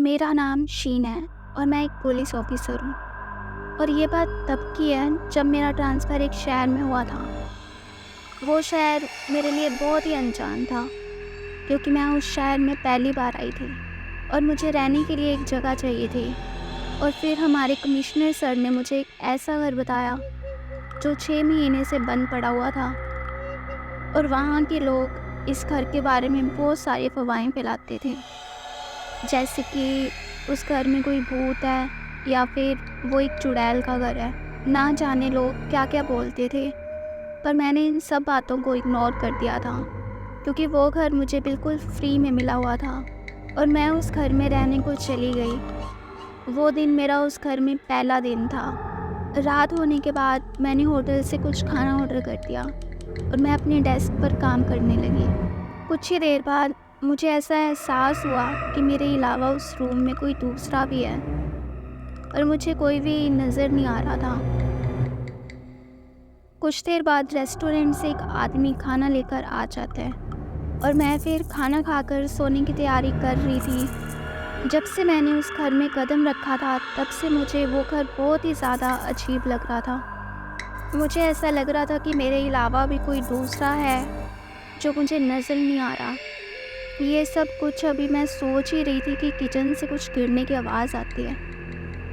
मेरा नाम शीन है और मैं एक पुलिस ऑफिसर हूँ। और ये बात तब की है जब मेरा ट्रांसफ़र एक शहर में हुआ था। वो शहर मेरे लिए बहुत ही अनजान था, क्योंकि मैं उस शहर में पहली बार आई थी और मुझे रहने के लिए एक जगह चाहिए थी। और फिर हमारे कमिश्नर सर ने मुझे एक ऐसा घर बताया जो 6 महीने से बंद पड़ा हुआ था। और वहाँ के लोग इस घर के बारे में बहुत सारी अफवाहें फैलाते थे, जैसे कि उस घर में कोई भूत है या फिर वो एक चुड़ैल का घर है। ना जाने लोग क्या क्या बोलते थे, पर मैंने इन सब बातों को इग्नोर कर दिया था, क्योंकि वो घर मुझे बिल्कुल फ्री में मिला हुआ था और मैं उस घर में रहने को चली गई। वो दिन मेरा उस घर में पहला दिन था। रात होने के बाद मैंने होटल से कुछ खाना ऑर्डर कर दिया और मैं अपने डेस्क पर काम करने लगी। कुछ ही देर बाद मुझे ऐसा एहसास हुआ कि मेरे अलावा उस रूम में कोई दूसरा भी है, और मुझे कोई भी नज़र नहीं आ रहा था। कुछ देर बाद रेस्टोरेंट से एक आदमी खाना लेकर आ जाता है और मैं फिर खाना खाकर सोने की तैयारी कर रही थी। जब से मैंने उस घर में कदम रखा था, तब से मुझे वो घर बहुत ही ज़्यादा अजीब लग रहा था। मुझे ऐसा लग रहा था कि मेरे अलावा भी कोई दूसरा है जो मुझे नज़र नहीं आ रहा। ये सब कुछ अभी मैं सोच ही रही थी कि किचन से कुछ गिरने की आवाज़ आती है,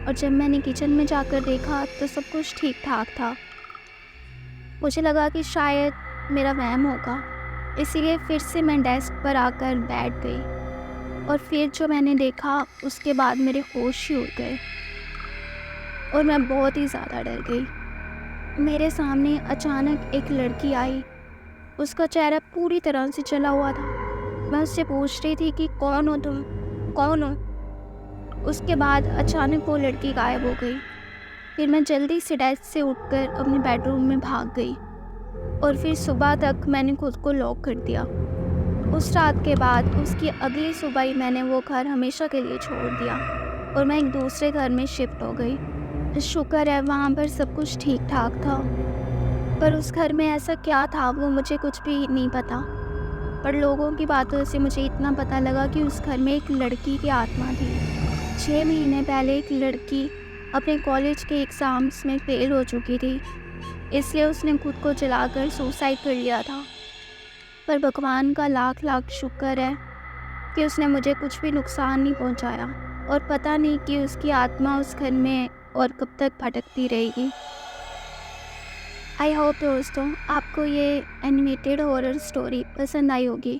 और जब मैंने किचन में जाकर देखा तो सब कुछ ठीक ठाक था। मुझे लगा कि शायद मेरा वहम होगा, इसीलिए फिर से मैं डेस्क पर आकर बैठ गई। और फिर जो मैंने देखा, उसके बाद मेरे होश ही उड़ गए और मैं बहुत ही ज़्यादा डर गई। मेरे सामने अचानक एक लड़की आई। उसका चेहरा पूरी तरह से जला हुआ था। मैं उससे पूछ रही थी कि कौन हो तुम, कौन हो? उसके बाद अचानक वो लड़की गायब हो गई। फिर मैं जल्दी से डेस्क से उठकर अपने बेडरूम में भाग गई और फिर सुबह तक मैंने खुद को लॉक कर दिया। उस रात के बाद उसकी अगली सुबह ही मैंने वो घर हमेशा के लिए छोड़ दिया और मैं एक दूसरे घर में शिफ्ट हो गई। शुक्र है वहाँ पर सब कुछ ठीक ठाक था, पर उस घर में ऐसा क्या था वो मुझे कुछ भी नहीं पता। पर लोगों की बातों से मुझे इतना पता लगा कि उस घर में एक लड़की की आत्मा थी। 6 महीने पहले एक लड़की अपने कॉलेज के एग्ज़ाम्स में फेल हो चुकी थी, इसलिए उसने खुद को जलाकर सुसाइड कर लिया था। पर भगवान का लाख लाख शुक्र है कि उसने मुझे कुछ भी नुकसान नहीं पहुंचाया, और पता नहीं कि उसकी आत्मा उस घर में और कब तक भटकती रहेगी। आई होप दोस्तों आपको ये एनिमेटेड हॉरर स्टोरी पसंद आई होगी।